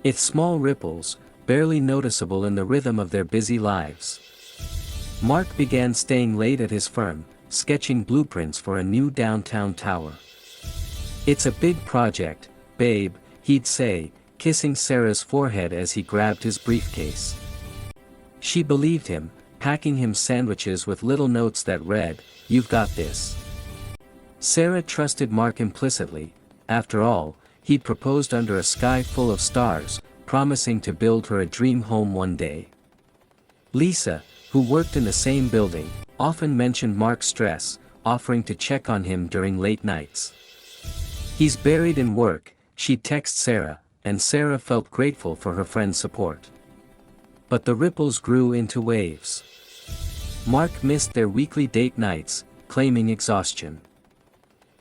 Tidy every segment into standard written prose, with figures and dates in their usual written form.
It's small ripples, barely noticeable in the rhythm of their busy lives. Mark began staying late at his firm, sketching blueprints for a new downtown tower. "It's a big project, babe," he'd say, kissing Sarah's forehead as he grabbed his briefcase. She believed him, packing him sandwiches with little notes that read, "You've got this." Sarah trusted Mark implicitly. After all, he'd proposed under a sky full of stars, promising to build her a dream home one day. Lisa, who worked in the same building, often mentioned Mark's stress, offering to check on him during late nights. "He's buried in work," she'd text Sarah, and Sarah felt grateful for her friend's support. But the ripples grew into waves. Mark missed their weekly date nights, claiming exhaustion.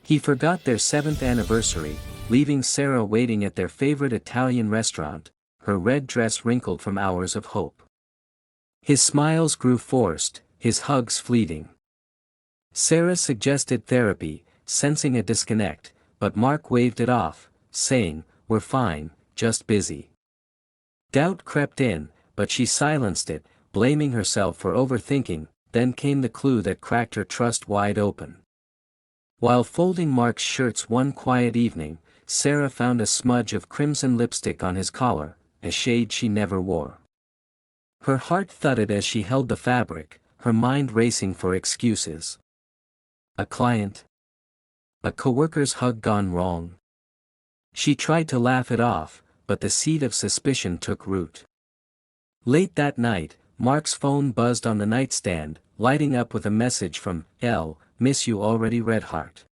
He forgot their 7th anniversary, leaving Sarah waiting at their favorite Italian restaurant, her red dress wrinkled from hours of hope. His smiles grew forced, his hugs fleeting. Sarah suggested therapy, sensing a disconnect, but Mark waved it off, saying, "We're fine, just busy." Doubt crept in, but she silenced it, blaming herself for overthinking. Then came the clue that cracked her trust wide open. While folding Mark's shirts one quiet evening, Sarah found a smudge of crimson lipstick on his collar, a shade she never wore. Her heart thudded as she held the fabric, her mind racing for excuses. A client? A coworker's hug gone wrong? She tried to laugh it off, but the seed of suspicion took root. Late that night, Mark's phone buzzed on the nightstand, lighting up with a message from L. "Miss you already, Redheart."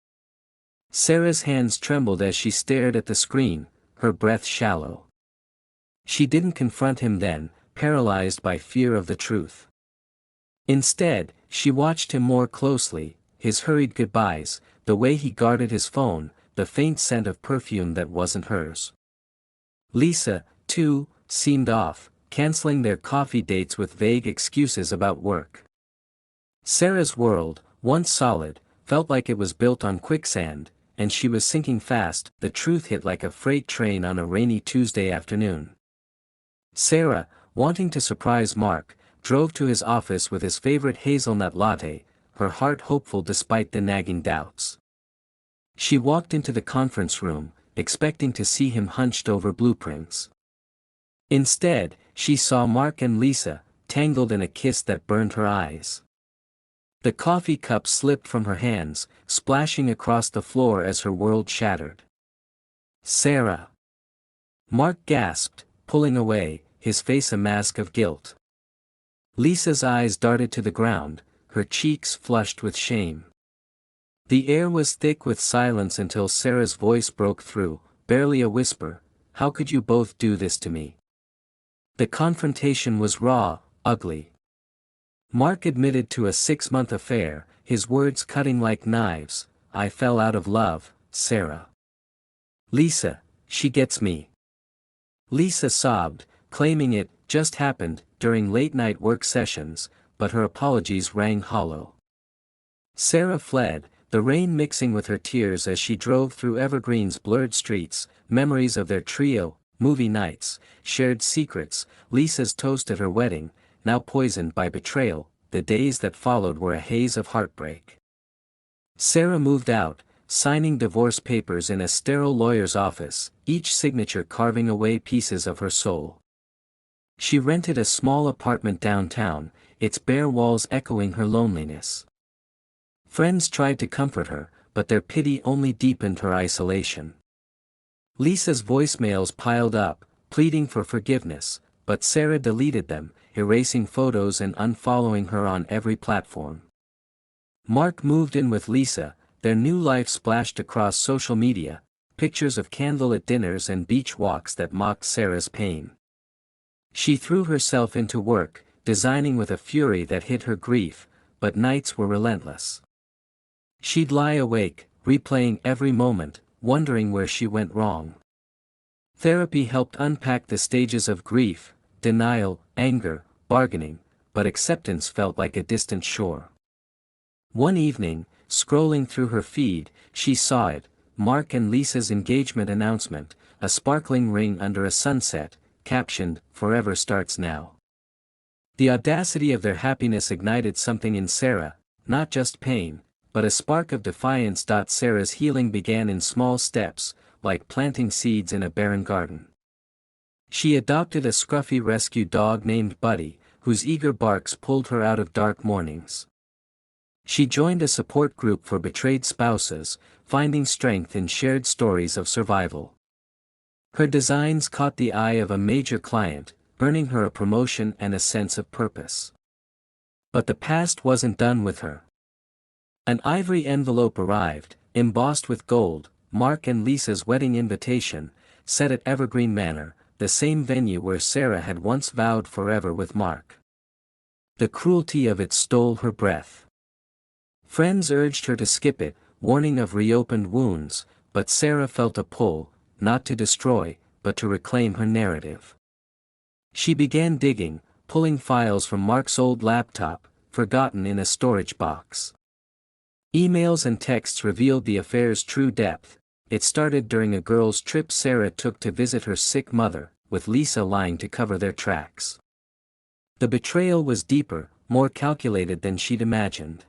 Sarah's hands trembled as she stared at the screen, her breath shallow. She didn't confront him then, paralyzed by fear of the truth. Instead, she watched him more closely, his hurried goodbyes, the way he guarded his phone, the faint scent of perfume that wasn't hers. Lisa, too, seemed off, canceling their coffee dates with vague excuses about work. Sarah's world, once solid, felt like it was built on quicksand, and she was sinking fast. The truth hit like a freight train on a rainy Tuesday afternoon. Sarah, wanting to surprise Mark, drove to his office with his favorite hazelnut latte, her heart hopeful despite the nagging doubts. She walked into the conference room, expecting to see him hunched over blueprints. Instead, she saw Mark and Lisa, tangled in a kiss that burned her eyes. The coffee cup slipped from her hands, splashing across the floor as her world shattered. "Sarah!" Mark gasped, pulling away, his face a mask of guilt. Lisa's eyes darted to the ground, her cheeks flushed with shame. The air was thick with silence until Sarah's voice broke through, barely a whisper, "How could you both do this to me?" The confrontation was raw, ugly. Mark admitted to a 6-month affair, his words cutting like knives. "I fell out of love, Sarah. Lisa, she gets me." Lisa sobbed, claiming it just happened during late-night work sessions, but her apologies rang hollow. Sarah fled, the rain mixing with her tears as she drove through Evergreen's blurred streets, memories of their trio, movie nights, shared secrets, Lisa's toast at her wedding, now poisoned by betrayal. The days that followed were a haze of heartbreak. Sarah moved out, signing divorce papers in a sterile lawyer's office, each signature carving away pieces of her soul. She rented a small apartment downtown, its bare walls echoing her loneliness. Friends tried to comfort her, but their pity only deepened her isolation. Lisa's voicemails piled up, pleading for forgiveness, but Sarah deleted them, erasing photos and unfollowing her on every platform. Mark moved in with Lisa, their new life splashed across social media, pictures of candlelit dinners and beach walks that mocked Sarah's pain. She threw herself into work, designing with a fury that hid her grief, but nights were relentless. She'd lie awake, replaying every moment, wondering where she went wrong. Therapy helped unpack the stages of grief, denial, anger, bargaining, but acceptance felt like a distant shore. One evening, scrolling through her feed, she saw it, Mark and Lisa's engagement announcement, a sparkling ring under a sunset, captioned, "Forever starts now." The audacity of their happiness ignited something in Sarah, not just pain, but a spark of defiance. Sarah's healing began in small steps, like planting seeds in a barren garden. She adopted a scruffy rescue dog named Buddy, whose eager barks pulled her out of dark mornings. She joined a support group for betrayed spouses, finding strength in shared stories of survival. Her designs caught the eye of a major client, earning her a promotion and a sense of purpose. But the past wasn't done with her. An ivory envelope arrived, embossed with gold, Mark and Lisa's wedding invitation, set at Evergreen Manor, the same venue where Sarah had once vowed forever with Mark. The cruelty of it stole her breath. Friends urged her to skip it, warning of reopened wounds, but Sarah felt a pull, not to destroy, but to reclaim her narrative. She began digging, pulling files from Mark's old laptop, forgotten in a storage box. Emails and texts revealed the affair's true depth. It started during a girls' trip Sarah took to visit her sick mother, with Lisa lying to cover their tracks. The betrayal was deeper, more calculated than she'd imagined.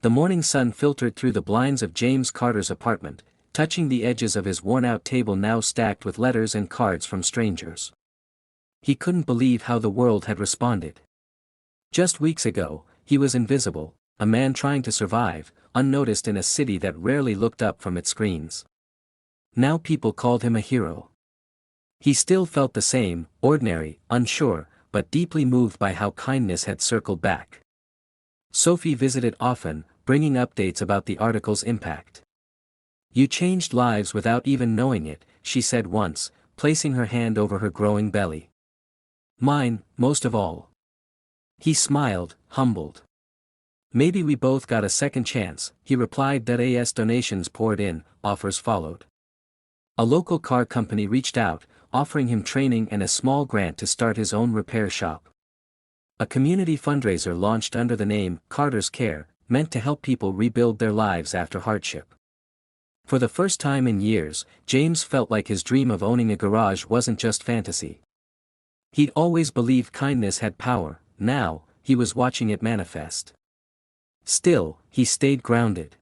The morning sun filtered through the blinds of James Carter's apartment, touching the edges of his worn-out table now stacked with letters and cards from strangers. He couldn't believe how the world had responded. Just weeks ago, he was invisible, a man trying to survive, unnoticed in a city that rarely looked up from its screens. Now people called him a hero. He still felt the same, ordinary, unsure, but deeply moved by how kindness had circled back. Sophie visited often, bringing updates about the article's impact. "You changed lives without even knowing it," she said once, placing her hand over her growing belly. "Mine, most of all." He smiled, humbled. "Maybe we both got a second chance," he replied. As donations poured in, offers followed. A local car company reached out, offering him training and a small grant to start his own repair shop. A community fundraiser launched under the name Carter's Care, meant to help people rebuild their lives after hardship. For the first time in years, James felt like his dream of owning a garage wasn't just fantasy. He'd always believed kindness had power, now, he was watching it manifest. Still, he stayed grounded.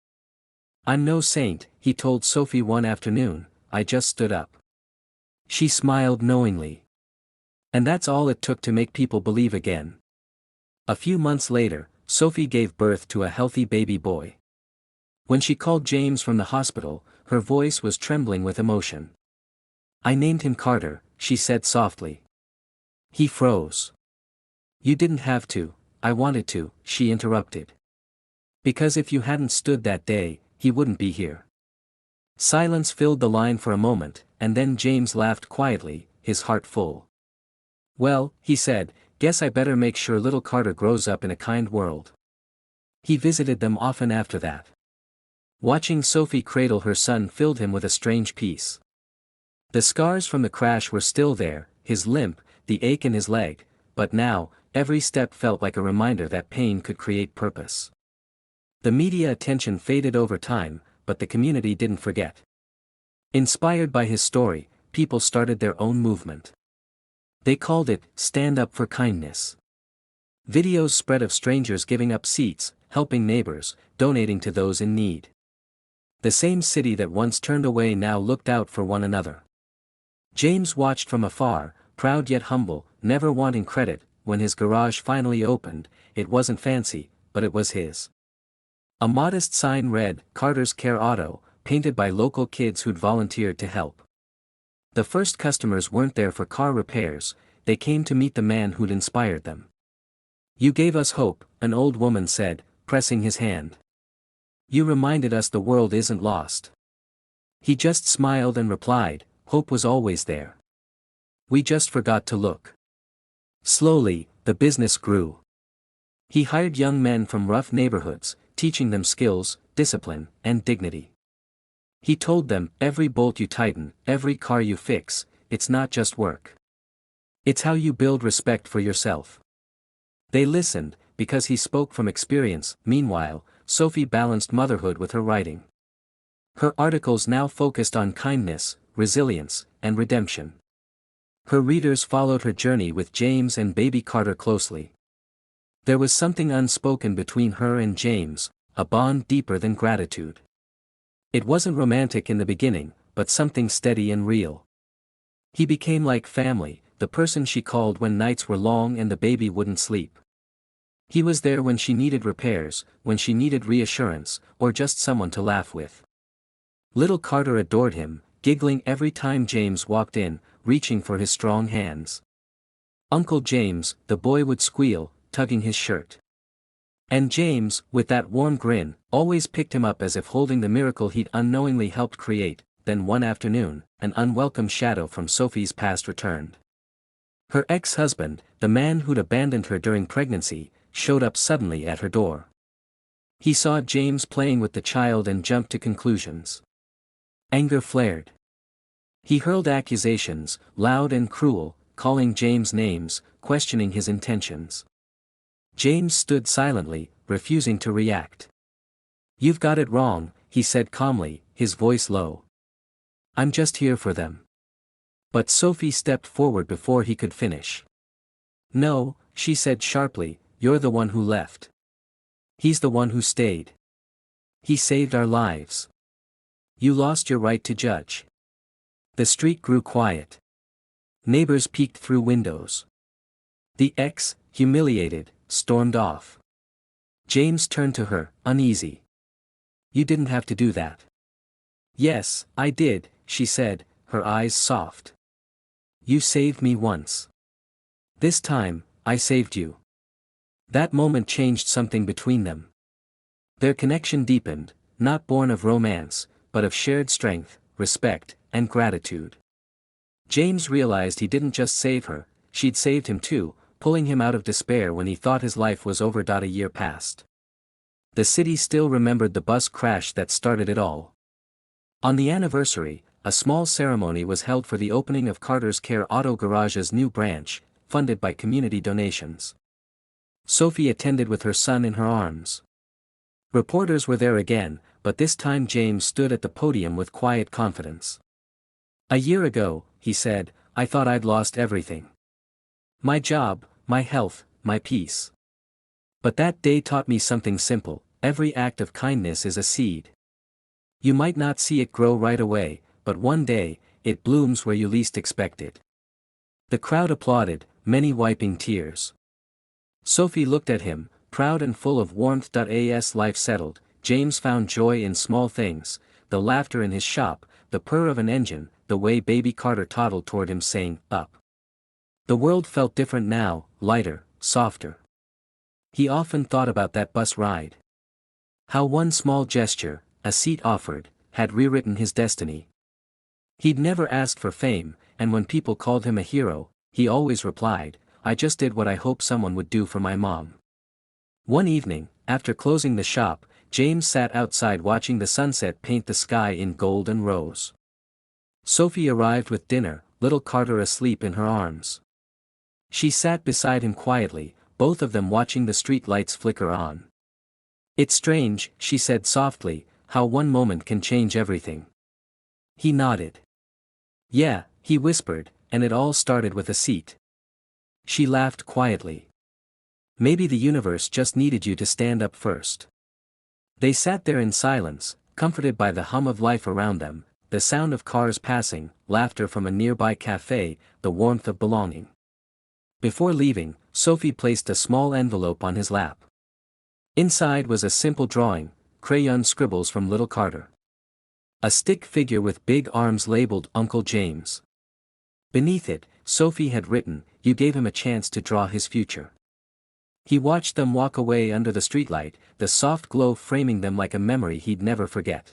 "I'm no saint," he told Sophie one afternoon, "I just stood up." She smiled knowingly. And that's all it took to make people believe again. A few months later, Sophie gave birth to a healthy baby boy. When she called James from the hospital, her voice was trembling with emotion. "I named him Carter," she said softly. He froze. "You didn't have to, I wanted to," she interrupted. "Because if you hadn't stood that day, he wouldn't be here." Silence filled the line for a moment, and then James laughed quietly, his heart full. "Well," he said, "guess I better make sure little Carter grows up in a kind world." He visited them often after that. Watching Sophie cradle her son filled him with a strange peace. The scars from the crash were still there, his limp, the ache in his leg, but now, every step felt like a reminder that pain could create purpose. The media attention faded over time, but the community didn't forget. Inspired by his story, people started their own movement. They called it Stand Up for Kindness. Videos spread of strangers giving up seats, helping neighbors, donating to those in need. The same city that once turned away now looked out for one another. James watched from afar, proud yet humble, never wanting credit. When his garage finally opened, it wasn't fancy, but it was his. A modest sign read, "Carter's Care Auto," painted by local kids who'd volunteered to help. The first customers weren't there for car repairs, they came to meet the man who'd inspired them. "You gave us hope," an old woman said, pressing his hand. "You reminded us the world isn't lost." He just smiled and replied, "Hope was always there. We just forgot to look." Slowly, the business grew. He hired young men from rough neighborhoods, teaching them skills, discipline, and dignity. He told them, "Every bolt you tighten, every car you fix, it's not just work. It's how you build respect for yourself." They listened, because he spoke from experience. Meanwhile, Sophie balanced motherhood with her writing. Her articles now focused on kindness, resilience, and redemption. Her readers followed her journey with James and baby Carter closely. There was something unspoken between her and James, a bond deeper than gratitude. It wasn't romantic in the beginning, but something steady and real. He became like family, the person she called when nights were long and the baby wouldn't sleep. He was there when she needed repairs, when she needed reassurance, or just someone to laugh with. Little Carter adored him, giggling every time James walked in, reaching for his strong hands. "Uncle James," the boy would squeal, tugging his shirt. And James, with that warm grin, always picked him up as if holding the miracle he'd unknowingly helped create. Then one afternoon, an unwelcome shadow from Sophie's past returned. Her ex-husband, the man who'd abandoned her during pregnancy, showed up suddenly at her door. He saw James playing with the child and jumped to conclusions. Anger flared. He hurled accusations, loud and cruel, calling James names, questioning his intentions. James stood silently, refusing to react. "You've got it wrong," he said calmly, his voice low. "I'm just here for them." But Sophie stepped forward before he could finish. "No," she said sharply, "you're the one who left. He's the one who stayed. He saved our lives. You lost your right to judge." The street grew quiet. Neighbors peeked through windows. The ex, humiliated, stormed off. James turned to her, uneasy. "You didn't have to do that." "Yes, I did," she said, her eyes soft. "You saved me once. This time, I saved you." That moment changed something between them. Their connection deepened, not born of romance, but of shared strength, respect, and gratitude. James realized he didn't just save her, she'd saved him too, pulling him out of despair when he thought his life was over. A year passed. The city still remembered the bus crash that started it all. On the anniversary, a small ceremony was held for the opening of Carter's Care Auto Garage's new branch, funded by community donations. Sophie attended with her son in her arms. Reporters were there again, but this time James stood at the podium with quiet confidence. "A year ago," he said, "I thought I'd lost everything. My job, my health, my peace. But that day taught me something simple: every act of kindness is a seed. You might not see it grow right away, but one day, it blooms where you least expect it." The crowd applauded, many wiping tears. Sophie looked at him, proud and full of warmth. As life settled, James found joy in small things: the laughter in his shop, the purr of an engine, the way baby Carter toddled toward him saying, "Up." The world felt different now, lighter, softer. He often thought about that bus ride. How one small gesture, a seat offered, had rewritten his destiny. He'd never asked for fame, and when people called him a hero, he always replied, "I just did what I hoped someone would do for my mom." One evening, after closing the shop, James sat outside watching the sunset paint the sky in gold and rose. Sophie arrived with dinner, little Carter asleep in her arms. She sat beside him quietly, both of them watching the street lights flicker on. "It's strange," she said softly, "how one moment can change everything." He nodded. "Yeah," he whispered, "and it all started with a seat." She laughed quietly. "Maybe the universe just needed you to stand up first." They sat there in silence, comforted by the hum of life around them, the sound of cars passing, laughter from a nearby cafe, the warmth of belonging. Before leaving, Sophie placed a small envelope on his lap. Inside was a simple drawing, crayon scribbles from little Carter. A stick figure with big arms labeled Uncle James. Beneath it, Sophie had written, "You gave him a chance to draw his future." He watched them walk away under the streetlight, the soft glow framing them like a memory he'd never forget.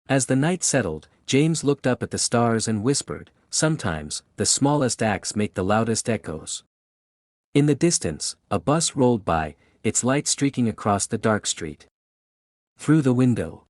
As the night settled, James looked up at the stars and whispered, "Sometimes, the smallest acts make the loudest echoes." In the distance, a bus rolled by, its light streaking across the dark street. Through the window,